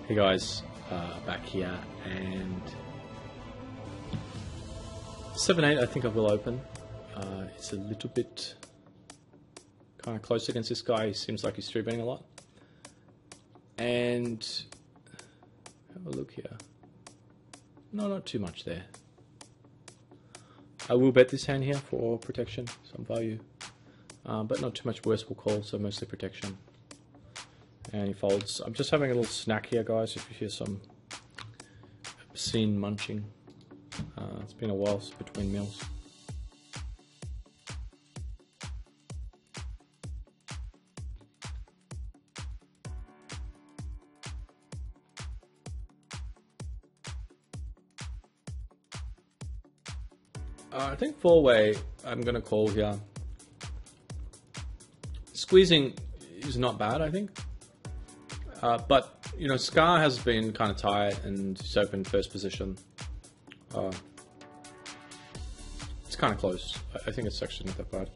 Hey guys, back here, and 7-8 I think I will open. It's a little bit kind of close against this guy. He seems like he's 3-betting a lot. And have a look here. No, not too much there. I will bet this hand here for protection, some value. But not too much worse will call, so mostly protection. And he folds. I'm just having a little snack here, guys, if you hear some obscene munching. It's been a while between meals. I think 4-way, I'm going to call here. Squeezing is not bad, I think. But, you know, Scar has been kind of tight and he's open first position. It's kind of close. I think it's actually not that bad.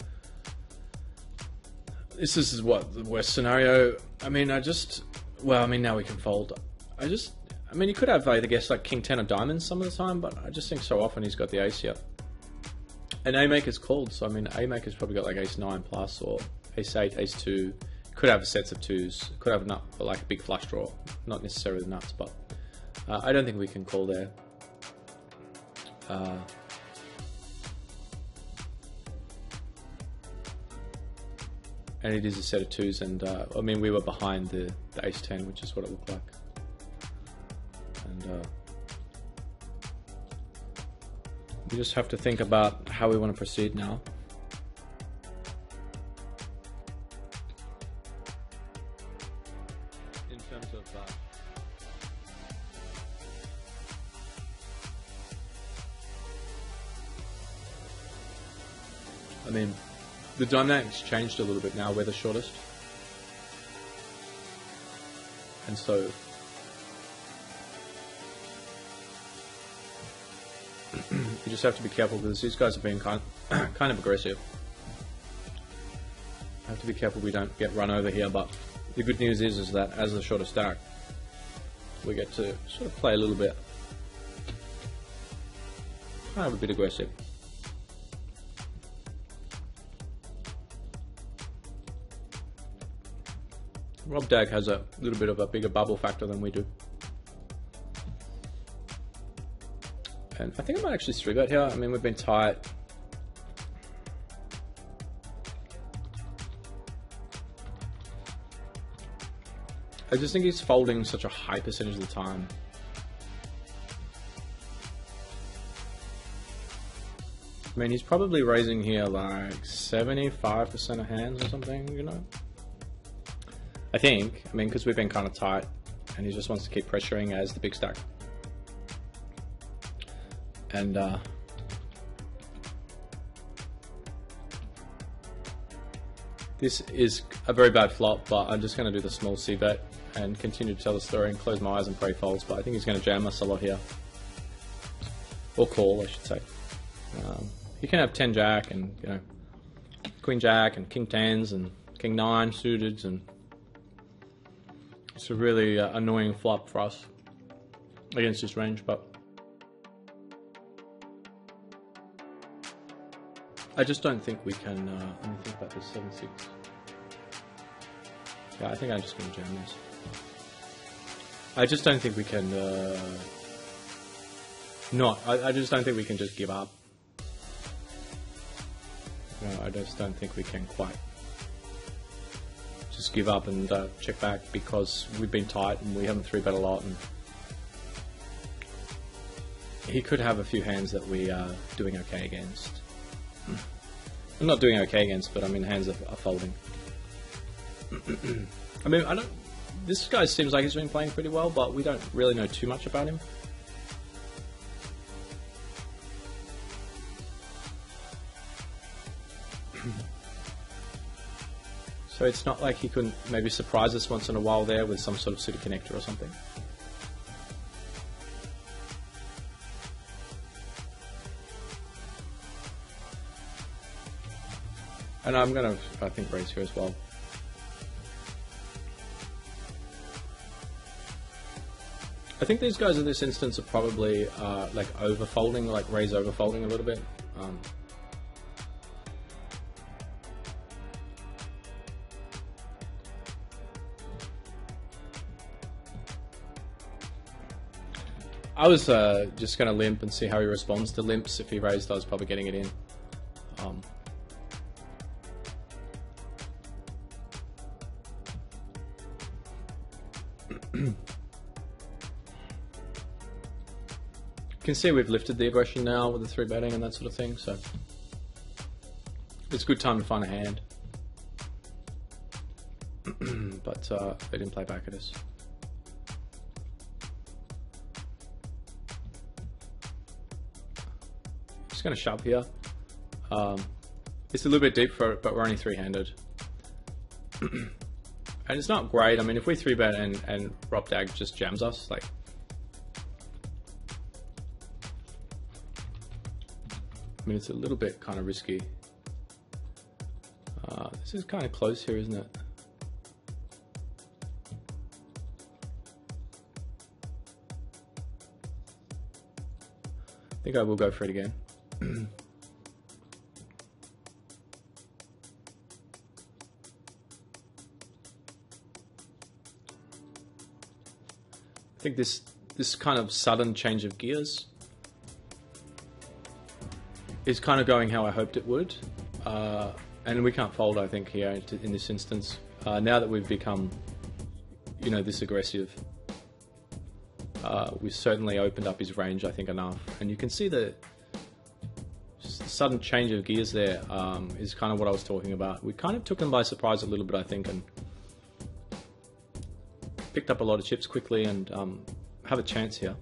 This is what, the worst scenario? I mean, now we can fold. I mean, you could have, I guess, like King 10 of diamonds some of the time, but I just think so often he's got the ace here. And A-maker's called, so I mean, A-maker's probably got like ace 9 plus or ace 8, ace 2. Could have sets of 2s, could have like a big flush draw, not necessarily the nuts, but I don't think we can call there. And it is a set of 2s, and I mean, we were behind the ace 10, which is what it looked like. And we just have to think about how we want to proceed now. In terms of I mean, the dynamics changed a little bit now. We're the shortest, and so you just have to be careful because these guys are being kind of aggressive. I have to be careful we don't get run over here, but the good news is that as the shortest stack, we get to sort of play a little bit, kind of a bit aggressive. Rob Dag has a little bit of a bigger bubble factor than we do. And I think I might actually 3-bet here. I mean, we've been tight. I just think he's folding such a high percentage of the time. I mean, he's probably raising here like 75% of hands or something, you know? I think. I mean, because we've been kind of tight and he just wants to keep pressuring as the big stack. And this is a very bad flop, but I'm just going to do the small C-bet and continue to tell the story and close my eyes and pray folds, but I think he's going to jam us a lot here. Or call, I should say. He can have 10-jack and, you know, Queen-jack and King-10s and King-9 suited, and it's a really annoying flop for us against this range, but I just don't think we can, let me think about this, 7-6. Yeah, I think I'm just going to jam this. I just don't think we can, I just don't think we can just give up. No, I just don't think we can quite just give up and check back because we've been tight and we haven't 3-bet a lot. And he could have a few hands that we are doing okay against. I'm not doing okay against, but I mean hands are folding. I mean, this guy seems like he's been playing pretty well, but we don't really know too much about him. So it's not like he couldn't maybe surprise us once in a while there with some sort of suited connector or something. And I'm going to, I think, raise here as well. I think these guys in this instance are probably like overfolding, like raise overfolding a little bit. I was just going to limp and see how he responds to limps. If he raised, I was probably getting it in. You can see we've lifted the aggression now with the 3-betting and that sort of thing, so it's a good time to find a hand. But they didn't play back at us. Just going to shove here. It's a little bit deep for it, but we're only 3-handed. And it's not great. I mean, if we 3-bet and Rob Dag just jams us, like, I mean, it's a little bit kind of risky. This is kind of close here, isn't it? I think I will go for it again. I think this kind of sudden change of gears is kind of going how I hoped it would, and we can't fold, I think, here in this instance. Now that we've become, you know, this aggressive, we've certainly opened up his range, I think, enough. And you can see the sudden change of gears there is kind of what I was talking about. We kind of took him by surprise a little bit, I think, and picked up a lot of chips quickly and have a chance here.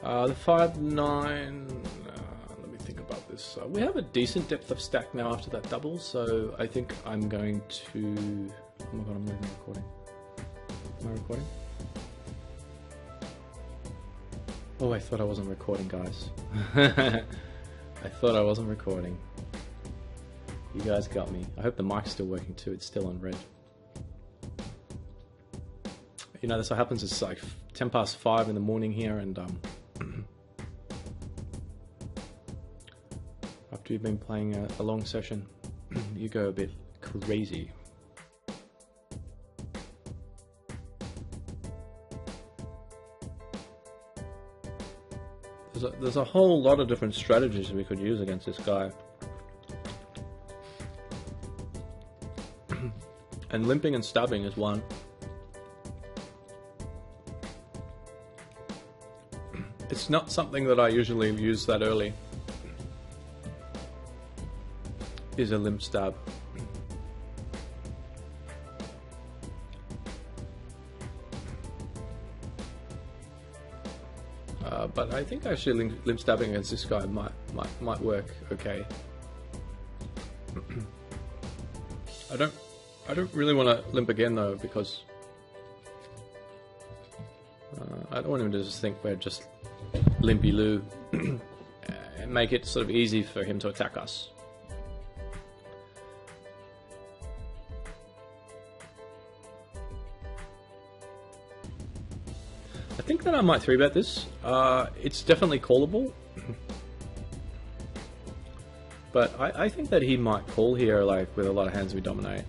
The 5-9, let me think about this. We have a decent depth of stack now after that double, so I think I'm going to... Oh my god, I'm leaving the recording. Am I recording? Oh, I thought I wasn't recording, guys. I thought I wasn't recording. You guys got me. I hope the mic's still working too. It's still on red. You know, that's what happens. It's like 10 past 5 in the morning here, and after you've been playing a long session, you go a bit crazy. There's a whole lot of different strategies we could use against this guy. And limping and stabbing is one. It's not something that I usually use that early, is a limp stab. But I think actually limp stabbing against this guy might work okay. I don't really want to limp again though, because I don't want him to just think we're just limpy Lou and make it sort of easy for him to attack us. I think that I might 3-bet this. It's definitely callable. But I think that he might call here, like, with a lot of hands we dominate.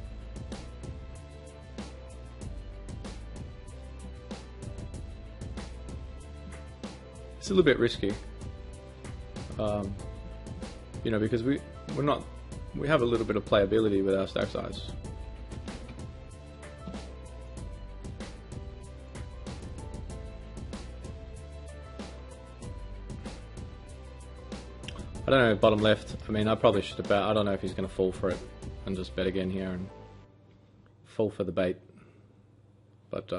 It's a little bit risky. You know, because we have a little bit of playability with our stack size. I don't know, bottom left. I mean, I probably should have bet. I don't know if he's going to fall for it and just bet again here and fall for the bait. But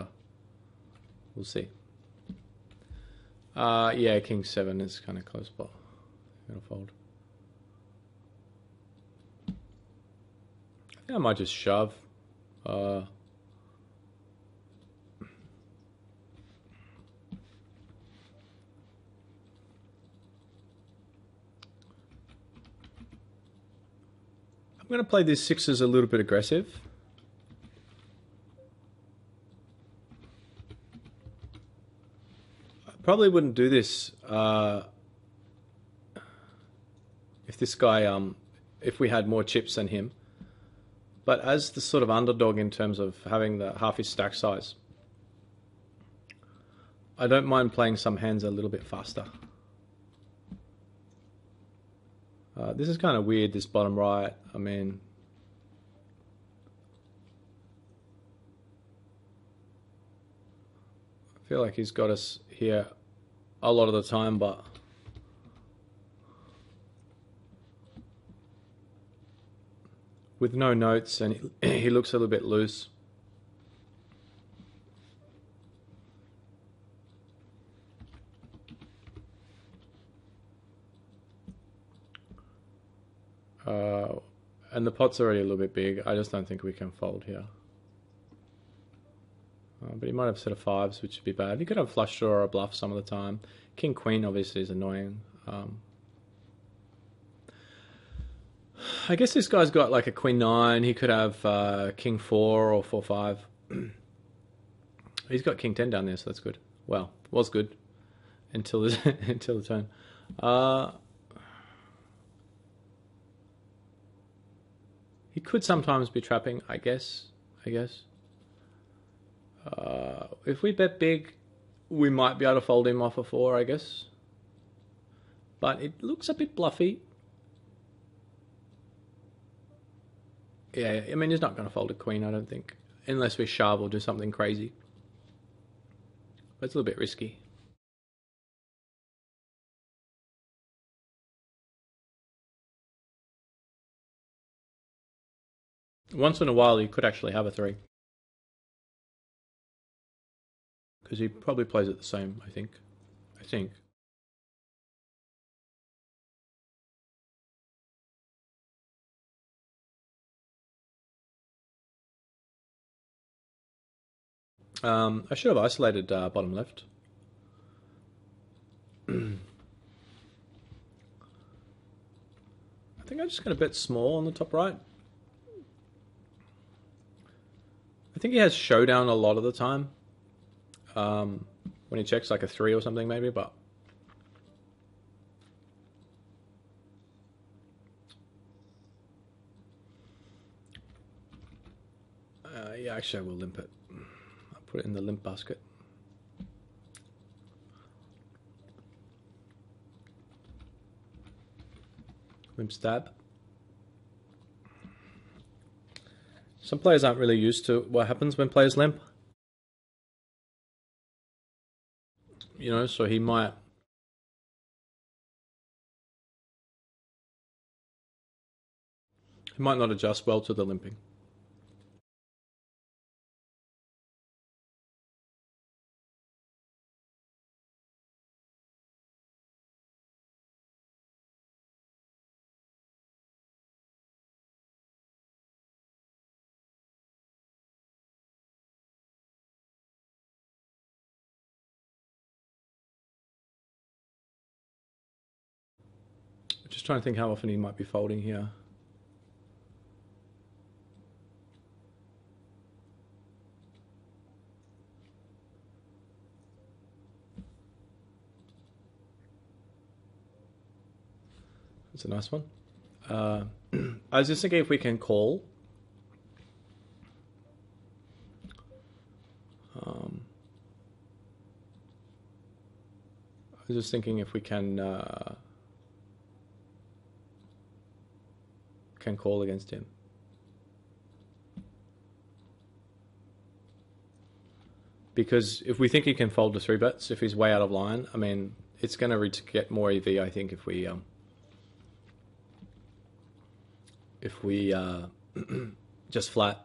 we'll see. Yeah, King 7 is kind of close, but I'm going to fold. I think I might just shove. going to play these sixes a little bit aggressive. I probably wouldn't do this if this guy, if we had more chips than him. But as the sort of underdog in terms of having the half his stack size, I don't mind playing some hands a little bit faster. This is kind of weird, this bottom right. I mean, I feel like he's got us here a lot of the time, but with no notes, and he looks a little bit loose. And the pot's already a little bit big. I just don't think we can fold here. But he might have a set of fives, which would be bad. He could have flush draw or a bluff some of the time. King queen obviously is annoying. I guess this guy's got like a queen nine. He could have king four or 4-5. He's got king 10 down there, so that's good. Well, was good until the until the turn. He could sometimes be trapping, I guess. If we bet big, we might be able to fold him off a 4, I guess. But it looks a bit bluffy. Yeah, I mean, he's not going to fold a queen, I don't think. Unless we shove or do something crazy. But it's a little bit risky. Once in a while, he could actually have a 3. Because he probably plays it the same, I think. I should have isolated bottom left. I think I'm just going to bet small on the top right. I think he has showdown a lot of the time. When he checks like a 3 or something maybe, but yeah, actually I will limp it. I'll put it in the limp basket. Limp stab. Some players aren't really used to what happens when players limp. You know, so he might not adjust well to the limping. Just trying to think how often he might be folding here. That's a nice one. I was just thinking if we can call. I was just thinking if we can call against him. Because if we think he can fold to 3 bets, if he's way out of line, I mean, it's going to get more EV, I think, if we just flat.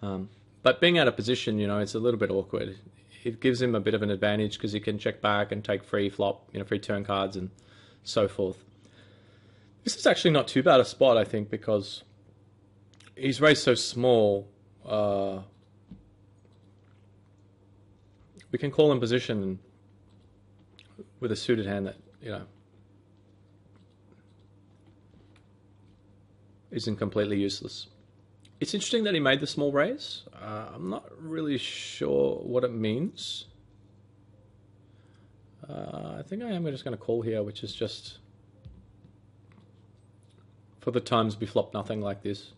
But being out of position, you know, it's a little bit awkward. It gives him a bit of an advantage because he can check back and take free flop, you know, free turn cards and so forth. This is actually not too bad a spot, I think, because he's raised so small. We can call in position with a suited hand that, you know, isn't completely useless. It's interesting that he made the small raise. I'm not really sure what it means. I think I am just going to call here, which is just for the times we flop nothing like this,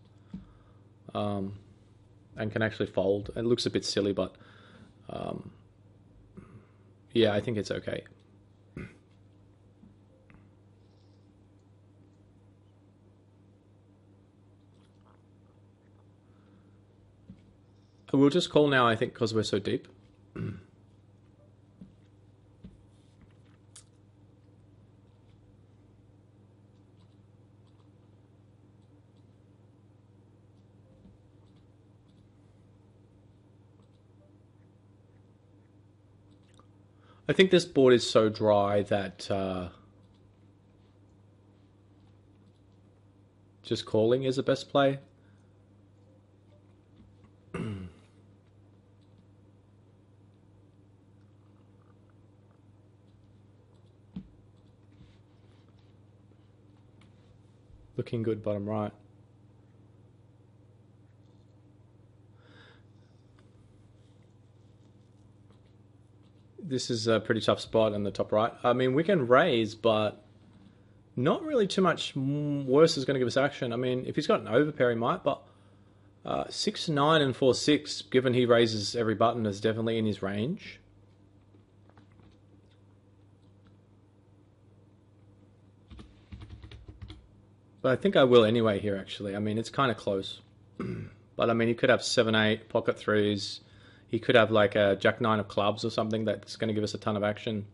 and can actually fold. It looks a bit silly, but yeah, I think it's okay. We'll just call now, I think, because we're so deep. I think this board is so dry that just calling is the best play. Looking good bottom right. This is a pretty tough spot in the top right. I mean, we can raise, but not really too much worse is going to give us action. I mean, if he's got an overpair, he might, but 6-9 and 4-6, given he raises every button, is definitely in his range. But I think I will anyway here, actually. I mean, it's kind of close. But I mean, he could have 7-8, pocket threes. He could have like a Jack-9 of clubs or something that's going to give us a ton of action.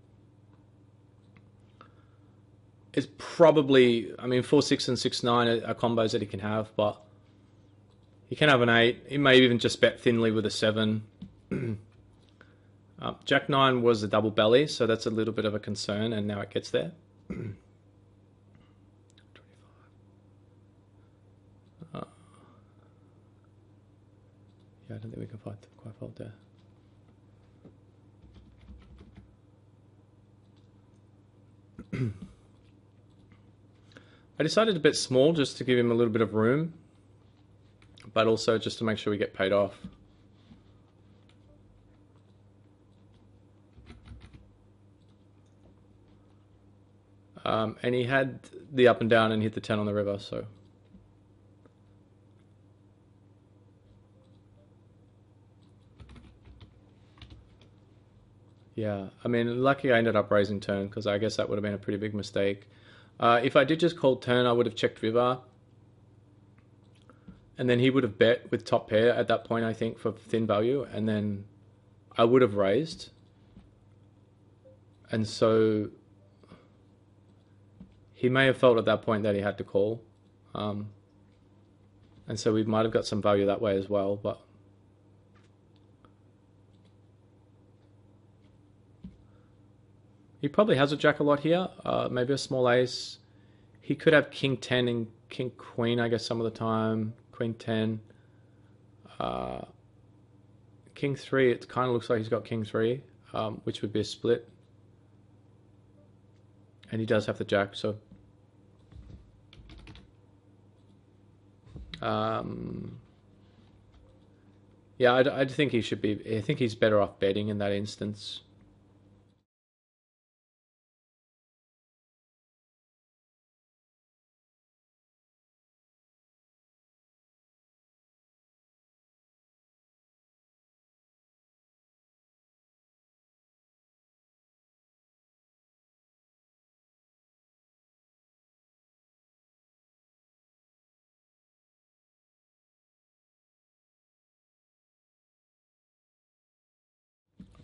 It's probably, I mean, 4-6 and 6-9 are combos that he can have, but he can have an 8. He may even just bet thinly with a 7. Jack-9 was a double belly, so that's a little bit of a concern, and now it gets there. Yeah, I don't think we can quite fold there. I decided a bit small just to give him a little bit of room, but also just to make sure we get paid off. And he had the up and down and hit the 10 on the river, so. Yeah, I mean, lucky I ended up raising turn, because I guess that would have been a pretty big mistake. If I did just call turn, I would have checked river. And then he would have bet with top pair at that point, I think, for thin value. And then I would have raised. And so he may have felt at that point that he had to call. And so we might have got some value that way as well, but he probably has a jack a lot here, maybe a small ace. He could have king 10 and king queen, I guess, some of the time. Queen 10. King 3, it kind of looks like he's got king 3, which would be a split. And he does have the jack, so. Yeah, I think he should be. I think he's better off betting in that instance.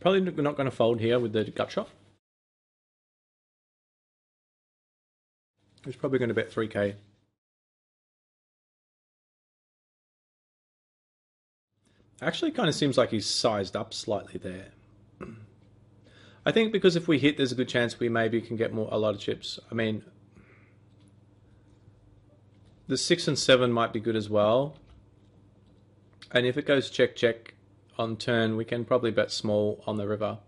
Probably not going to fold here with the gut shot. He's probably going to bet 3k. Actually, kind of seems like he's sized up slightly there. I think because if we hit, there's a good chance we maybe can get a lot of chips. I mean, the 6 and 7 might be good as well. And if it goes check, check on turn, we can probably bet small on the river.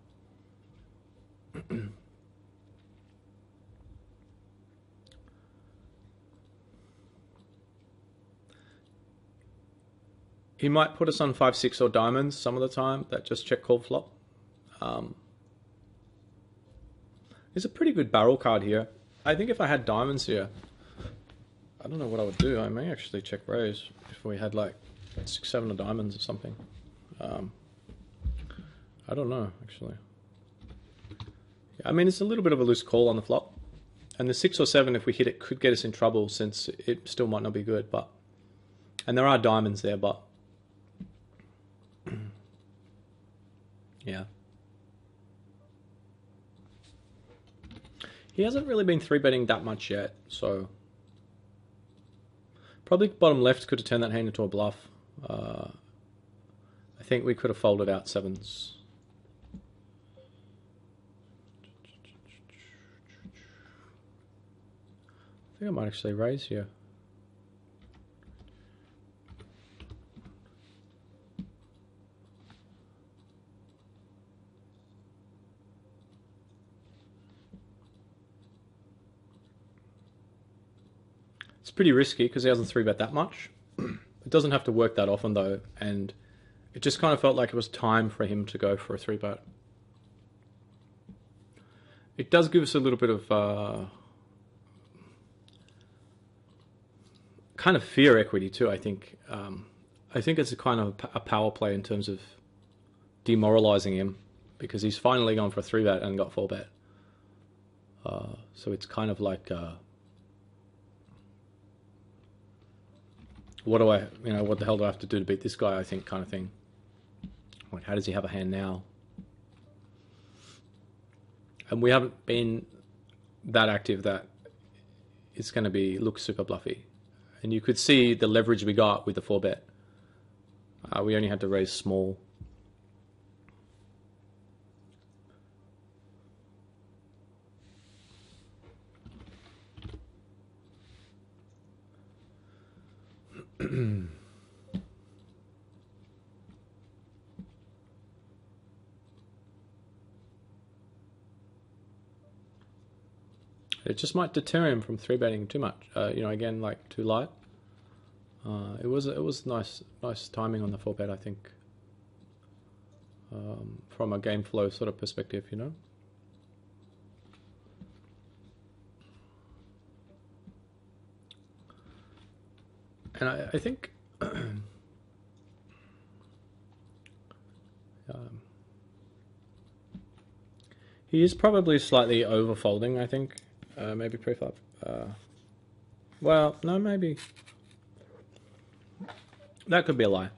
He might put us on 5-6 or diamonds some of the time. That just check call flop. It's a pretty good barrel card here. I think if I had diamonds here, I don't know what I would do. I may actually check raise if we had like 6-7 of diamonds or something. I don't know actually. I mean, it's a little bit of a loose call on the flop, and the 6 or 7, if we hit it, could get us in trouble since it still might not be good. But and there are diamonds there, but yeah. He hasn't really been 3-betting that much yet, so probably bottom left could have turned that hand into a bluff. I think we could have folded out 7s. I think I might actually raise here. It's pretty risky because he hasn't 3-bet that much. It doesn't have to work that often though, and it just kind of felt like it was time for him to go for a 3-bet. It does give us a little bit of kind of fear equity too, I think. I think it's a kind of a power play in terms of demoralizing him because he's finally gone for a 3-bet and got 4-bet. So it's kind of like, what the hell do I have to do to beat this guy, I think, kind of thing. Like, how does he have a hand now? And we haven't been that active that it's going to look super bluffy. And you could see the leverage we got with the 4-bet. We only had to raise small. It just might deter him from 3-betting too much. Again, like too light. It was nice timing on the 4-bet, I think. From a game flow sort of perspective, And I think he is probably slightly overfolding, I think. Maybe preflop. Well, no, maybe. That could be a lie.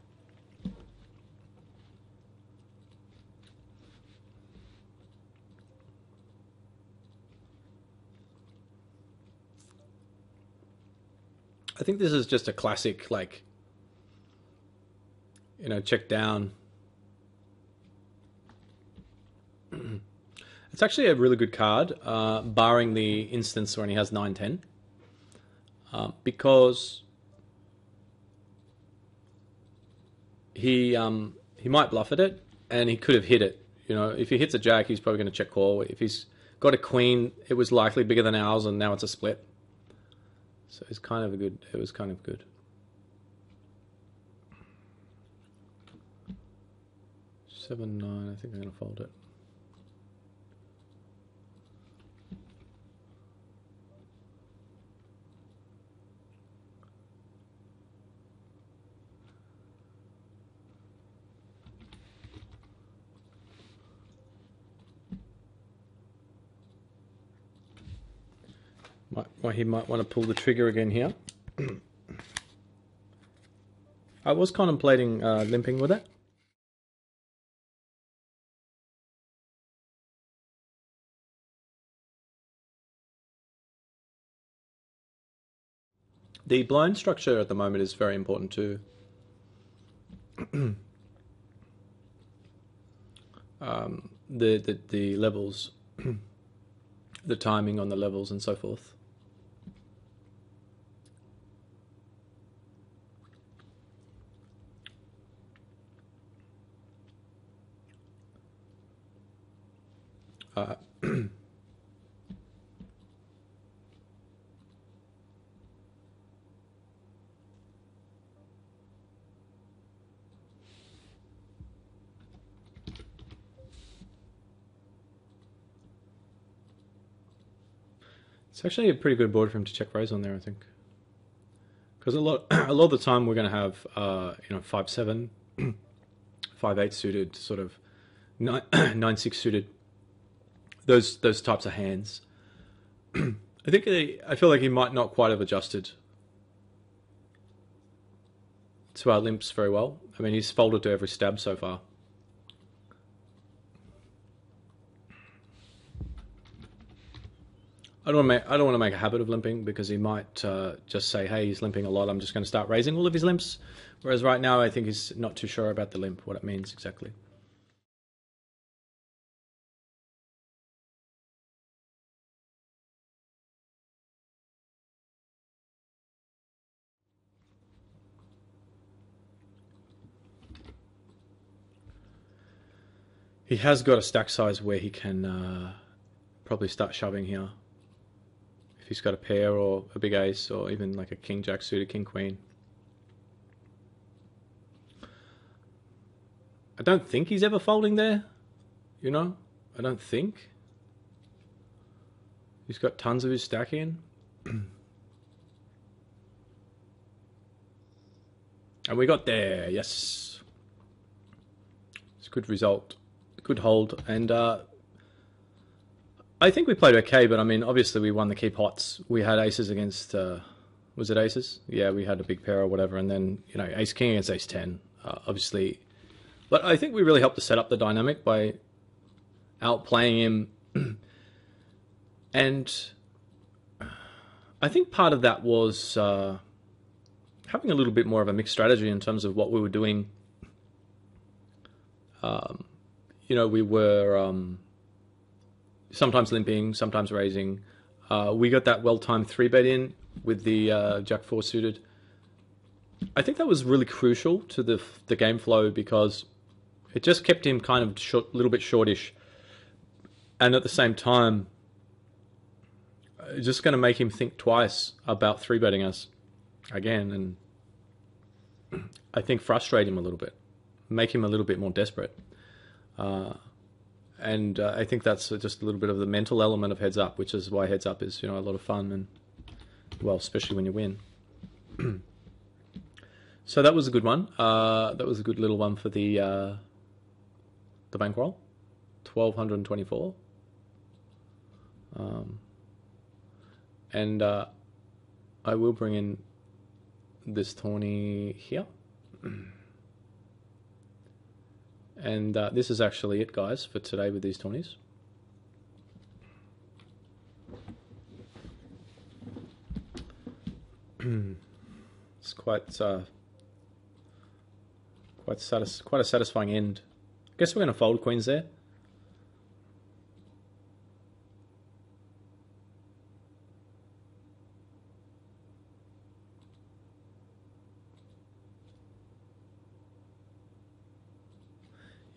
I think this is just a classic, like, check down. It's actually a really good card, barring the instance when he has 9-10, because he might bluff at it, and he could have hit it. If he hits a jack, he's probably going to check call. If he's got a queen, it was likely bigger than ours, and now it's a split. So it's kind of good. It was kind of good. Seven, 9. I think I'm going to fold it. He might want to pull the trigger again here. I was contemplating limping with it. The blind structure at the moment is very important too. The levels, the timing on the levels and so forth. It's actually a pretty good board for him to check raise on there, I think. Because a lot of the time we're going to have 5-7, 5-8 suited, sort of 9-6 suited. Those types of hands. I feel like he might not quite have adjusted to our limps very well. I mean, he's folded to every stab so far. I don't want to make a habit of limping, because he might just say, hey, he's limping a lot, I'm just going to start raising all of his limps. Whereas right now, I think he's not too sure about the limp, what it means exactly. He has got a stack size where he can probably start shoving here. If he's got a pair or a big ace, or even like a king jack suited, king queen. I don't think he's ever folding there, you know? I don't think. He's got tons of his stack in. And we got there, yes. It's a good result. Good hold. And I think we played okay, but I mean, obviously we won the key pots. We had aces against, was it aces? Yeah, we had a big pair or whatever, and then, ace king against ace 10, obviously. But I think we really helped to set up the dynamic by outplaying him. And I think part of that was having a little bit more of a mixed strategy in terms of what we were doing. We were sometimes limping, sometimes raising. We got that well-timed 3-bet in with the Jack 4 suited. I think that was really crucial to the game flow, because it just kept him kind of a little bit shortish. And at the same time, just going to make him think twice about 3-betting us again. And I think frustrate him a little bit, make him a little bit more desperate. And I think that's just a little bit of the mental element of heads up, which is why heads up is, a lot of fun, and, well, especially when you win. So that was a good one. That was a good little one for the bankroll. 1,224. And I will bring in this tourney here. And this is actually it, guys, for today with these tourneys. It's quite a satisfying end. I guess we're going to fold queens there.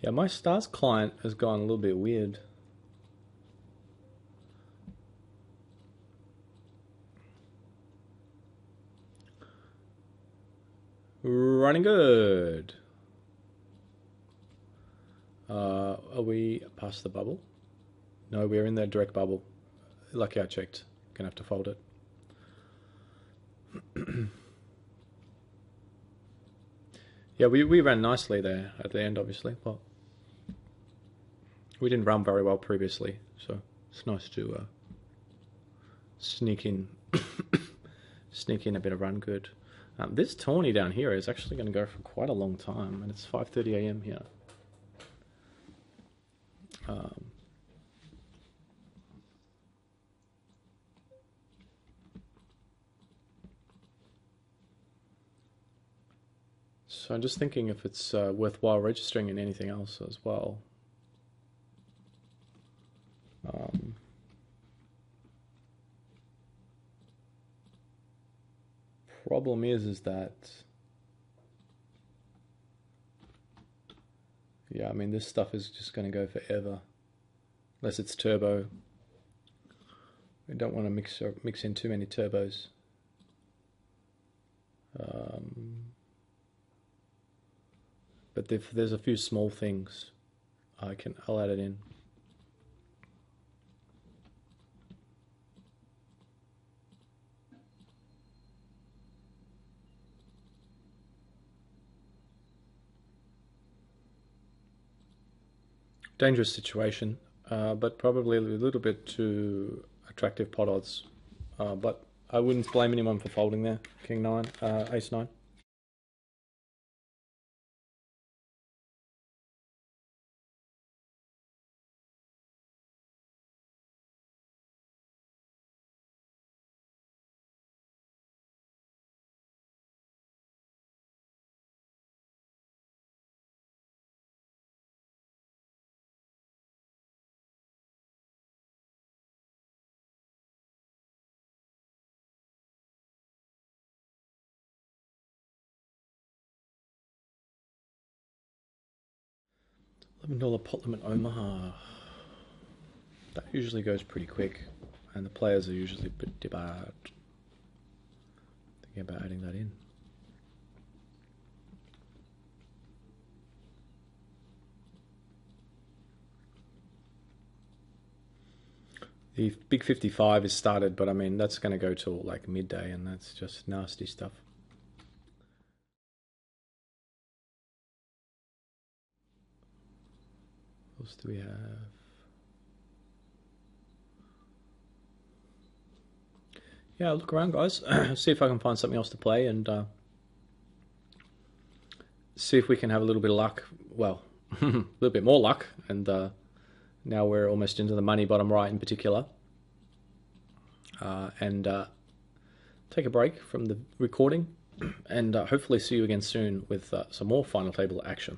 Yeah, my stars client has gone a little bit weird. Running good. Are we past the bubble? No, we're in the direct bubble. Lucky I checked. Gonna have to fold it. Yeah, we ran nicely there at the end, obviously, but we didn't run very well previously, so it's nice to sneak in a bit of run good. This tourney down here is actually going to go for quite a long time, and it's 5:30 a.m. here. So I'm just thinking if it's worthwhile registering in anything else as well. Problem is that, yeah, I mean, this stuff is just going to go forever, unless it's turbo. We don't want to mix in too many turbos. But if there's a few small things, I'll add it in. dangerous situation, but probably a little bit too attractive pot odds. But I wouldn't blame anyone for folding there. King 9, Ace 9. $11 pot limit Omaha. That usually goes pretty quick, and the players are usually a bit debarred. Thinking about adding that in. The big 55 is started, but I mean that's going to go till like midday, and that's just nasty stuff. What else do we have? Yeah, look around, guys. See if I can find something else to play, and see if we can have a little bit of luck. Well, a little bit more luck, and now we're almost into the money bottom right in particular. And take a break from the recording, and hopefully see you again soon with some more final table action.